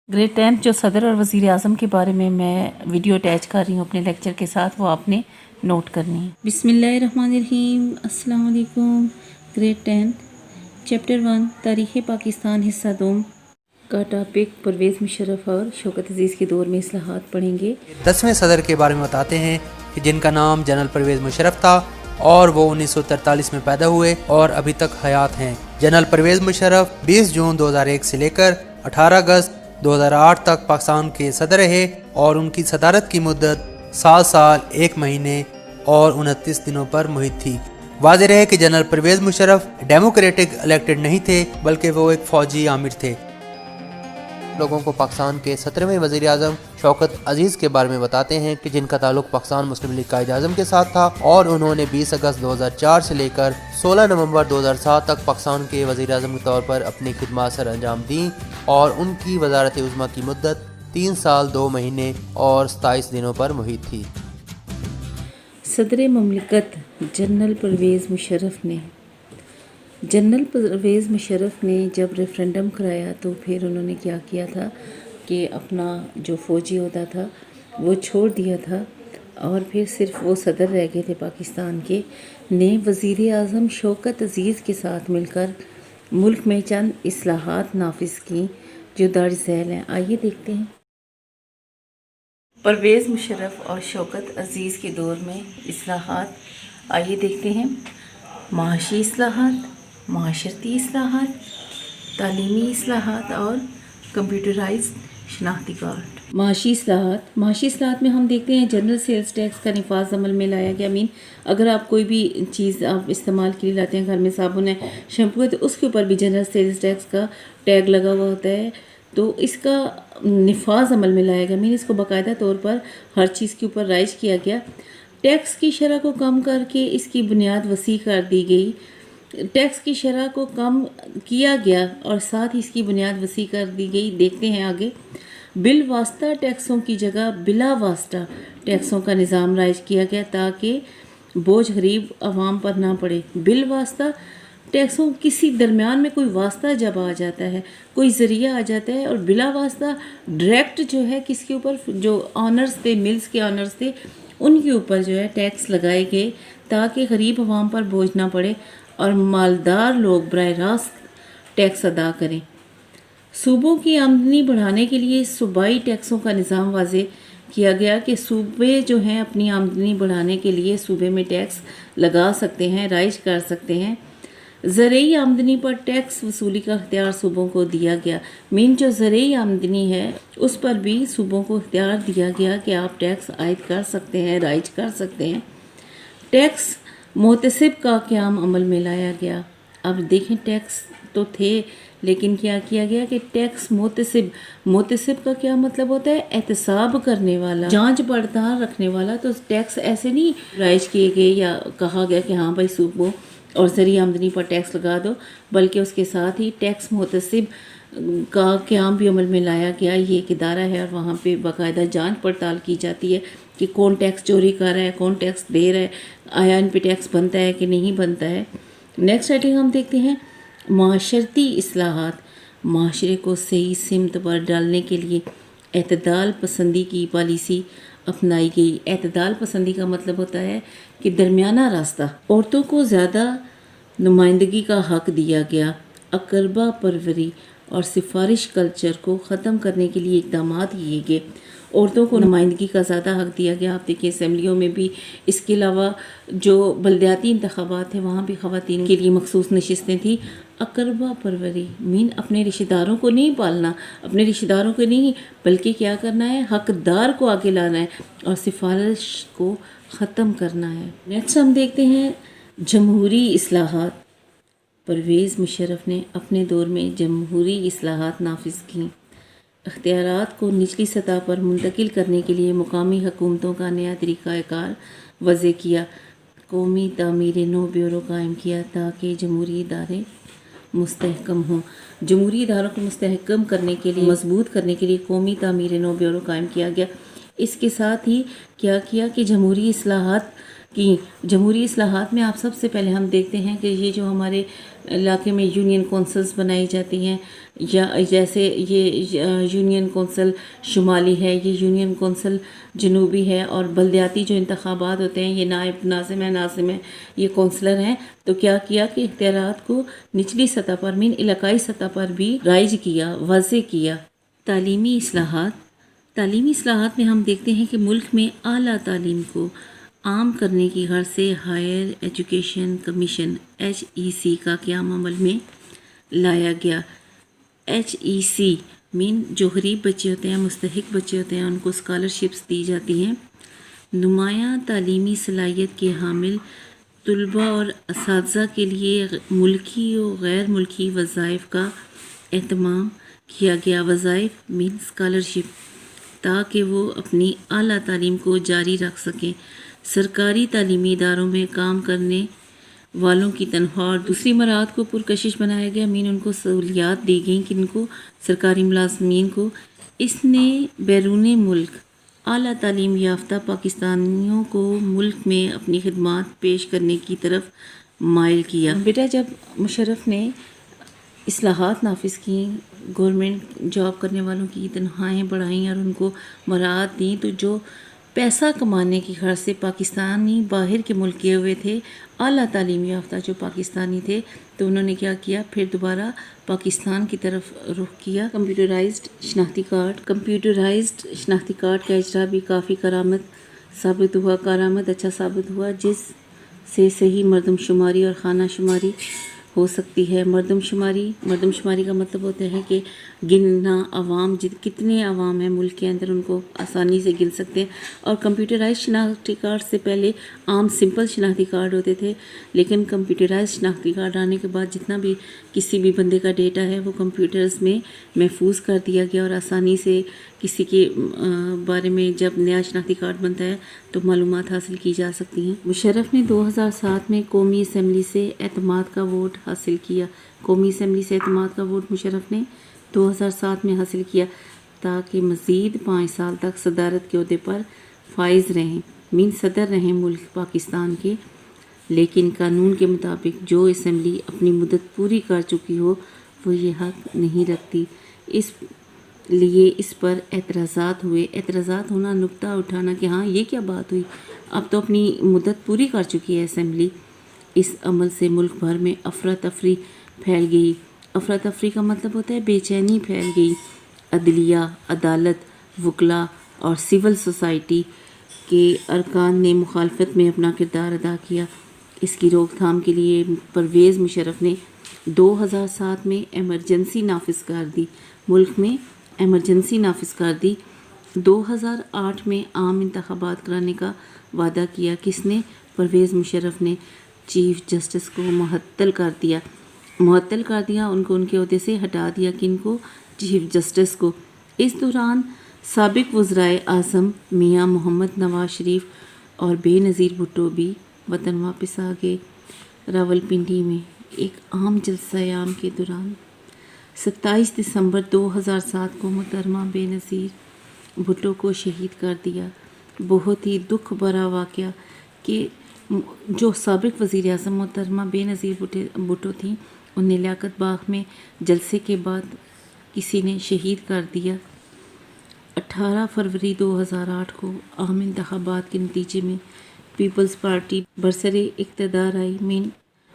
Grade 10 जो सदर और वज़ीर आज़म के बारे में मैं वीडियो अटैच कर रही हूँ अपने लेक्चर के साथ, वो आपने नोट करनी है। बिस्मिल्लाहिर्रहमानिर्रहीम। अस्सलाम वालेकुम। ग्रेड 10 चैप्टर 1 तारीख़ पाकिस्तान हिस्सा 2 का टॉपिक परवेज़ मुशर्रफ और शौकत अजीज़ के दौर में इस्लाहात पढ़ेंगे। 10वें सदर के बारे में बताते हैं कि जिनका नाम जनरल परवेज़ मुशर्रफ था और वो 1943 में पैदा हुए और अभी तक हयात हैं। जनरल परवेज़ मुशर्रफ 20 जून 2001 से लेकर 18 अगस्त 2008 तक पाकिस्तान के सदर रहे और उनकी सदारत की मुद्दत 7 साल 1 महीने और 29 दिनों पर मुहित थी। वाज़ेह है कि general Pervez Musharraf democratic elected नहीं थे, बल्कि वो एक फ़ौजी आमिर थे। लोगों को पाकिस्तान के 17वें वज़ीर आज़म शौकत अजीज़ के बारे में बताते हैं कि जिनका ताल्लुक़ पाकिस्तान मुस्लिम लीग कायद आज़म के साथ था और उन्होंने 20 अगस्त 2004 से लेकर 16 नवंबर 2007 तक पाकिस्तान के वज़ीर आज़म के तौर पर अपनी खिदमत सर अंजाम दी और उनकी वज़ारत उज़्मा की मुद्दत 3 साल 2 महीने और 27 दिनों पर मुहित थी। सदर ममलिकत जनरल परवेज़ मुशर्रफ ने जब रेफरेंडम कराया तो फिर उन्होंने क्या किया था कि अपना जो फ़ौजी ओहदा था वो छोड़ दिया था और फिर सिर्फ वो सदर रह गए थे पाकिस्तान के। ने वज़ीर आज़म शौकत अजीज़ के साथ मिलकर मुल्क में चंद इस्लाहात नाफिज की जो दर्ज झैल हैं। आइए देखते हैं। परवेज़ मुशर्रफ और शौकत अजीज़ के दौर में इस्लाहात, आइए देखते हैं। माशी इस्लाहात, माशरती इस्लाहात, तालीमी इस्लाहात और कंप्यूटराइज्ड शनाख्ती कार्ड। माशी इस्लाहात में हम देखते हैं जनरल सेल्स टैक्स का निफाज अमल में लाया गया। अगर आप कोई भी चीज़ आप इस्तेमाल के लिए लाते हैं, घर में साबुन है, शैम्पू है, तो उसके ऊपर भी जनरल सेल्स टैक्स का टैग लगा हुआ होता है। तो इसका निफाज अमल में लाया गया। इसको बाकायदा तौर पर हर चीज़ के ऊपर राइज किया गया। टैक्स की शरह को कम करके इसकी बुनियाद वसी कर दी गई। टैक्स की शरह को कम किया गया और साथ ही इसकी बुनियाद वसी कर दी गई। देखते हैं आगे। बिल वास्ता टैक्सों की जगह बिला वास्ता टैक्सों का निज़ाम राइज किया गया ताकि बोझ गरीब आवाम पर ना पड़े। बिल वास्ता टैक्सों किसी दरमियान में कोई वास्ता जब आ जाता है, कोई ज़रिया आ जाता है, और बिला वास्ता डायरेक्ट जो है किसके ऊपर, जो ऑनर्स थे, मिल्स के ऑनर्स थे, उनके ऊपर जो है टैक्स लगाए गए ताकि गरीब आवाम पर बोझ ना पड़े और मालदार लोग बराह रास्त टैक्स अदा करें। सूबों की आमदनी बढ़ाने के लिए सूबाई टैक्सों का निज़ाम वाज़े किया गया कि सूबे जो हैं अपनी आमदनी बढ़ाने के लिए सूबे में टैक्स लगा सकते हैं, राइज कर सकते हैं। ज़रई आमदनी पर टैक्स वसूली का इख्तियार सूबों को दिया गया। जो ज़रई आमदनी है उस पर भी सूबों को इख्तियार दिया गया कि आप टैक्स आयद कर सकते हैं, राइज कर सकते हैं। टैक्स मोहतसिब का क़याम अमल में लाया गया। अब देखें, टैक्स तो थे लेकिन क्या किया गया कि टैक्स मोहतसिब का क्या मतलब होता है? एहतसाब करने वाला, जांच पड़ताल रखने वाला। तो टैक्स ऐसे नहीं राइज किए गए या कहा गया कि हाँ भाई सूबों और ज़रिए आमदनी पर टैक्स लगा दो, बल्कि उसके साथ ही टैक्स मोहतसिब का क़याम भी अमल में लाया गया। ये एक इदारा है और वहाँ पे बाकायदा जांच पड़ताल की जाती है कि कौन टैक्स चोरी कर रहा है, कौन टैक्स दे रहा है, आया इन पे टैक्स बनता है कि नहीं बनता है। नेक्स्ट हेडिंग हम देखते हैं माशरती इस्लाहात। माशरे को सही सिमत पर डालने के लिए एतदाल पसंदी की पॉलिसी अपनाई गई। एतदाल पसंदी का मतलब होता है कि दरमियाना रास्ता। औरतों को ज़्यादा नुमाइंदगी का हक़ दिया गया। अकरबा परवरी और सिफारिश कल्चर को ख़त्म करने के लिए इक़दाम किए गए। औरतों को नुमाइंदगी का ज़्यादा हक़ दिया गया। आप देखिए असम्बलियों में भी, इसके अलावा जो बल्दियाती इंतखाबात थे वहाँ भी ख़वातीन के लिए मखसूस नशिस्तें थी। अकरबा परवरी अपने रिश्तेदारों को नहीं पालना, अपने रिश्तेदारों को नहीं, बल्कि क्या करना है, हक़दार को आगे लाना है और सिफारिश को ख़त्म करना है। नेक्स्ट हम देखते हैं जमहूरी इस्लाहात। परवेज़ मुशर्रफ ने अपने दौर में जमहूरी इस्लाहात नाफिज की। इख्तियारात को निचली सतह पर मुंतकिल करने के लिए मुकामी हुकूमतों का नया तरीक़ाकार वज़े किया। कौमी तामीर नो ब्यूरो कायम किया ताकि जमहूरी इदारे मुस्तहकम हों। जमहूरी इदारों को मुस्तहकम करने के लिए, मजबूत करने के लिए कौमी तामीर नो ब्यूरो कायम किया गया। इसके साथ ही क्या किया कि जमहूरी इस्लाहात کی جمہوری اصلاحات میں آپ سب سے پہلے ہم دیکھتے ہیں کہ یہ جو ہمارے علاقے میں یونین کونسلز بنائی جاتی ہیں، یا جیسے یہ یونین کونسل شمالی ہے، یہ یونین کونسل جنوبی ہے، اور بلدیاتی جو انتخابات ہوتے ہیں یہ نائب ناظم ہے، یہ کونسلر ہیں، تو کیا کیا کہ اختیارات کو نچلی سطح پر مین علاقائی سطح پر بھی رائج کیا، واضح کیا۔ تعلیمی اصلاحات میں ہم دیکھتے ہیں کہ ملک میں اعلیٰ تعلیم کو عام کرنے کی غرض سے ہائر ایجوکیشن کمیشن HEC کا قیام عمل میں لایا گیا۔ HEC مین جو غریب بچے ہوتے ہیں، مستحق بچے ہوتے ہیں، ان کو اسکالرشپس دی جاتی ہیں۔ نمایاں تعلیمی صلاحیت کے حامل طلباء اور اساتذہ کے لیے ملکی و غیر ملکی وظائف کا اہتمام کیا گیا۔ وظائف مین اسکالرشپ، تاکہ وہ اپنی اعلیٰ تعلیم کو جاری رکھ سکیں۔ سرکاری تعلیمی اداروں میں کام کرنے والوں کی تنخواہ اور دوسری مراحت کو پرکشش بنایا گیا۔ مین ان کو سہولیات دی گئیں، کن کو؟ سرکاری ملازمین کو۔ اس نے بیرون ملک اعلیٰ تعلیم یافتہ پاکستانیوں کو ملک میں اپنی خدمات پیش کرنے کی طرف مائل کیا۔ بیٹا جب مشرف نے اصلاحات نافذ کیں، گورنمنٹ جاب کرنے والوں کی تنخواہیں بڑھائیں اور ان کو مراعات دیں، تو جو پیسہ کمانے کی غرض سے پاکستانی باہر کے ملک گئے ہوئے تھے، اعلیٰ تعلیم یافتہ جو پاکستانی تھے، تو انہوں نے کیا کیا؟ پھر دوبارہ پاکستان کی طرف رخ کیا۔ کمپیوٹرائزڈ شناختی کارڈ کا اجرا بھی کافی کارآمد اچھا ثابت ہوا، جس سے صحیح مردم شماری اور خانہ شماری ہو سکتی ہے۔ مردم شماری کا مطلب ہوتا ہے کہ گننا، عوام کتنے عوام ہیں ملک کے اندر، ان کو آسانی سے گن سکتے ہیں۔ اور کمپیوٹرائز شناختی کارڈ سے پہلے عام سمپل شناختی کارڈ ہوتے تھے، لیکن کمپیوٹرائز شناختی کارڈ آنے کے بعد جتنا بھی کسی بھی بندے کا ڈیٹا ہے وہ کمپیوٹرز میں محفوظ کر دیا گیا، اور آسانی سے کسی کے بارے میں جب نیا شناختی کارڈ بنتا ہے تو معلومات حاصل کی جا سکتی ہیں۔ مشرف نے 2007 میں قومی اسمبلی سے اعتماد کا ووٹ حاصل کیا۔ قومی اسمبلی سے اعتماد کا ووٹ مشرف نے 2007 میں حاصل کیا تاکہ مزید 5 سال تک صدارت کے عہدے پر فائز رہیں، مین صدر رہیں ملک پاکستان کے۔ لیکن قانون کے مطابق جو اسمبلی اپنی مدت پوری کر چکی ہو وہ یہ حق نہیں رکھتی، اس لیے اس پر اعتراضات ہوئے۔ اعتراضات ہونا، نکتہ اٹھانا کہ ہاں یہ کیا بات ہوئی، اب تو اپنی مدت پوری کر چکی ہے اسمبلی۔ اس عمل سے ملک بھر میں افراتفری پھیل گئی۔ افراتفری کا مطلب ہوتا ہے بے چینی پھیل گئی۔ عدلیہ، عدالت، وکلاء اور سول سوسائٹی کے ارکان نے مخالفت میں اپنا کردار ادا کیا۔ اس کی روک تھام کے لیے پرویز مشرف نے 2007 میں ایمرجنسی نافذ کر دی، ملک میں ایمرجنسی نافذ کر دی۔ 2008 میں عام انتخابات کرانے کا وعدہ کیا۔ کس نے؟ پرویز مشرف نے۔ چیف جسٹس کو معطل کر دیا، ان کو ان کے عہدے سے ہٹا دیا۔ کن کو؟ چیف جسٹس کو۔ اس دوران سابق وزرائے اعظم میاں محمد نواز شریف اور بے نظیر بھٹو بھی وطن واپس آ گئے۔ راولپنڈی میں ایک عام جلسہ عام کے دوران 27 دسمبر 2007 کو محترمہ بے نظیر بھٹو کو شہید کر دیا۔ بہت ہی دکھ بھرا واقعہ کہ جو سابق وزیر اعظم محترمہ بے نظیر بھٹو تھیں، انہیں لیاقت باغ میں جلسے کے بعد کسی نے شہید کر دیا۔ 18 فروری 2008 کو عام انتخابات کے نتیجے میں پیپلز پارٹی برسر اقتدار آئی۔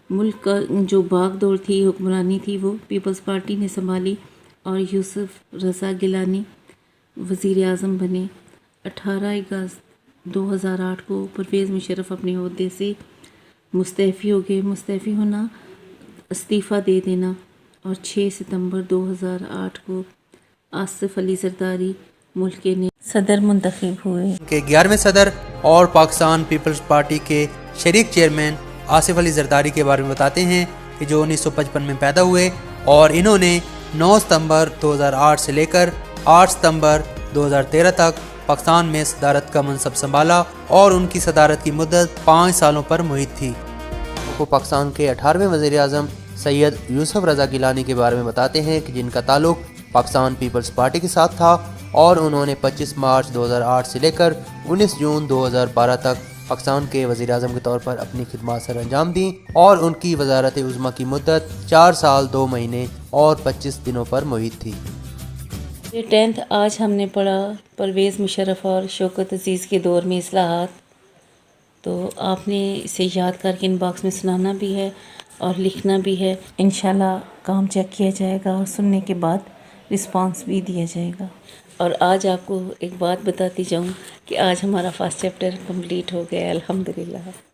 ملک کا جو باغ دوڑ تھی، حکمرانی تھی، وہ پیپلز پارٹی نے سنبھالی اور یوسف رضا گیلانی وزیر اعظم بنے۔ 18 اگست 2008 کو پرویز مشرف اپنے عہدے سے مستعفی ہو گئے۔ مستعفی ہونا، استعفیٰ دے دینا۔ اور 6 ستمبر 2008 کو آصف علی زرداری ملک کے صدر منتخب ہوئے۔ کے 11ویں صدر اور پاکستان پیپلز پارٹی کے شریک چیئرمین آصف علی زرداری کے بارے میں بتاتے ہیں کہ جو 1955 میں پیدا ہوئے اور انہوں نے 9 ستمبر 2008 سے لے کر 8 ستمبر 2013 تک پاکستان میں صدارت کا منصب سنبھالا اور ان کی صدارت کی مدت 5 سالوں پر محیط تھی۔ وہ پاکستان کے 18ویں وزیر اعظم سید یوسف رضا گیلانی کے بارے میں بتاتے ہیں کہ جن کا تعلق پاکستان پیپلز پارٹی کے ساتھ تھا اور انہوں نے 25 مارچ 2008 سے لے کر 19 جون 2012 تک پاکستان کے وزیر اعظم کے طور پر اپنی خدمات سر انجام دیں اور ان کی وزارت عظمیٰ کی مدت 4 سال 2 مہینے اور 25 دنوں پر محیط تھی۔ یہ 10th آج ہم نے پڑھا پرویز مشرف اور شوکت عزیز کے دور میں اصلاحات، تو آپ نے اسے یاد کر کے ان باکس میں سنانا بھی ہے اور لکھنا بھی ہے۔ انشاءاللہ کام چیک کیا جائے گا اور سننے کے بعد رسپانس بھی دیا جائے گا۔ اور آج آپ کو ایک بات بتاتی جاؤں کہ آج ہمارا فرسٹ چیپٹر کمپلیٹ ہو گیا الحمدللہ۔